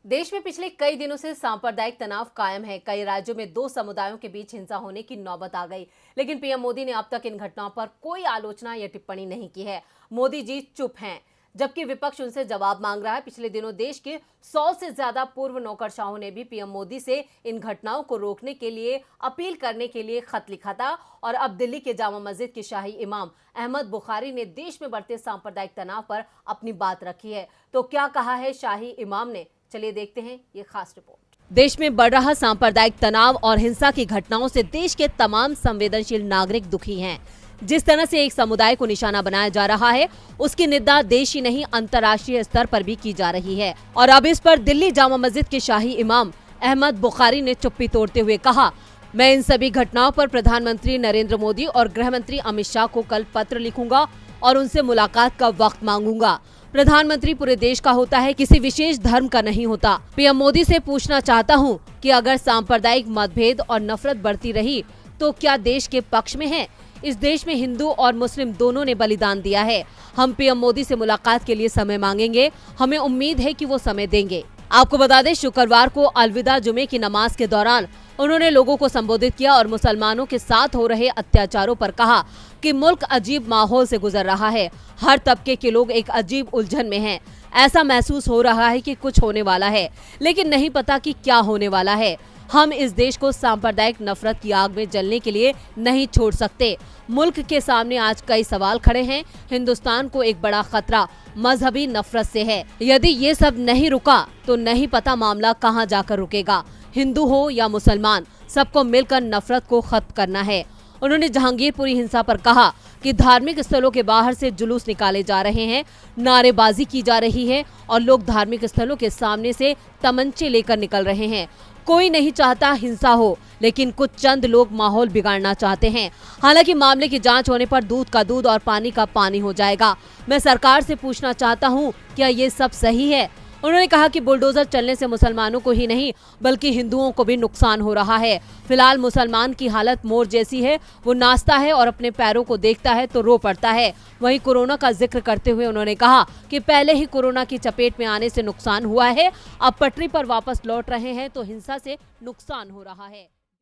देश में पिछले कई दिनों से सांप्रदायिक तनाव कायम है। कई राज्यों में दो समुदायों के बीच हिंसा होने की नौबत आ गई, लेकिन पीएम मोदी ने अब तक इन घटनाओं पर कोई आलोचना या टिप्पणी नहीं की है। मोदी जी चुप हैं, जबकि विपक्ष उनसे जवाब मांग रहा है। पिछले दिनों देश के 100 से ज्यादा पूर्व नौकरशाहों ने भी पीएम मोदी से इन घटनाओं को रोकने के लिए अपील करने के लिए खत लिखा था। और अब दिल्ली के जामा मस्जिद के शाही इमाम अहमद बुखारी ने देश में बढ़ते सांप्रदायिक तनाव पर अपनी बात रखी है। तो क्या कहा है शाही इमाम ने, चलिए देखते हैं ये खास रिपोर्ट। देश में बढ़ रहा सांप्रदायिक तनाव और हिंसा की घटनाओं से देश के तमाम संवेदनशील नागरिक दुखी हैं। जिस तरह से एक समुदाय को निशाना बनाया जा रहा है, उसकी निंदा देश ही नहीं अंतर्राष्ट्रीय स्तर पर भी की जा रही है। और अब इस पर दिल्ली जामा मस्जिद के शाही इमाम अहमद बुखारी ने चुप्पी तोड़ते हुए कहा, मैं इन सभी घटनाओं पर प्रधानमंत्री नरेंद्र मोदी और गृह मंत्री अमित शाह को कल पत्र लिखूंगा और उनसे मुलाकात का वक्त मांगूंगा। प्रधानमंत्री पूरे देश का होता है, किसी विशेष धर्म का नहीं होता। पीएम मोदी से पूछना चाहता हूं कि अगर सांप्रदायिक मतभेद और नफरत बढ़ती रही तो क्या देश के पक्ष में है? इस देश में हिंदू और मुस्लिम दोनों ने बलिदान दिया है। हम पीएम मोदी से मुलाकात के लिए समय मांगेंगे, हमें उम्मीद है कि वो समय देंगे। आपको बता दें, शुक्रवार को अलविदा जुमे की नमाज के दौरान उन्होंने लोगों को संबोधित किया और मुसलमानों के साथ हो रहे अत्याचारों पर कहा कि मुल्क अजीब माहौल से गुजर रहा है। हर तबके के लोग एक अजीब उलझन में हैं। ऐसा महसूस हो रहा है कि कुछ होने वाला है, लेकिन नहीं पता कि क्या होने वाला है। हम इस देश को सांप्रदायिक नफरत की आग में जलने के लिए नहीं छोड़ सकते। मुल्क के सामने आज कई सवाल खड़े हैं। हिंदुस्तान को एक बड़ा खतरा मजहबी नफरत से है। यदि ये सब नहीं रुका तो नहीं पता मामला कहां जाकर रुकेगा। हिंदू हो या मुसलमान, सबको मिलकर नफरत को खत्म करना है। उन्होंने जहांगीरपुरी हिंसा पर कहा कि धार्मिक स्थलों के बाहर से जुलूस निकाले जा रहे हैं, नारेबाजी की जा रही है और लोग धार्मिक स्थलों के सामने से तमंचे लेकर निकल रहे हैं। कोई नहीं चाहता हिंसा हो, लेकिन कुछ चंद लोग माहौल बिगाड़ना चाहते हैं। हालांकि मामले की जांच होने पर दूध का दूध और पानी का पानी हो जाएगा। मैं सरकार से पूछना चाहता हूं, क्या ये सब सही है? उन्होंने कहा कि बुलडोजर चलने से मुसलमानों को ही नहीं बल्कि हिंदुओं को भी नुकसान हो रहा है। फिलहाल मुसलमान की हालत मोर जैसी है, वो नाचता है और अपने पैरों को देखता है तो रो पड़ता है। वहीं कोरोना का जिक्र करते हुए उन्होंने कहा कि पहले ही कोरोना की चपेट में आने से नुकसान हुआ है, अब पटरी पर वापस लौट रहे हैं तो हिंसा से नुकसान हो रहा है।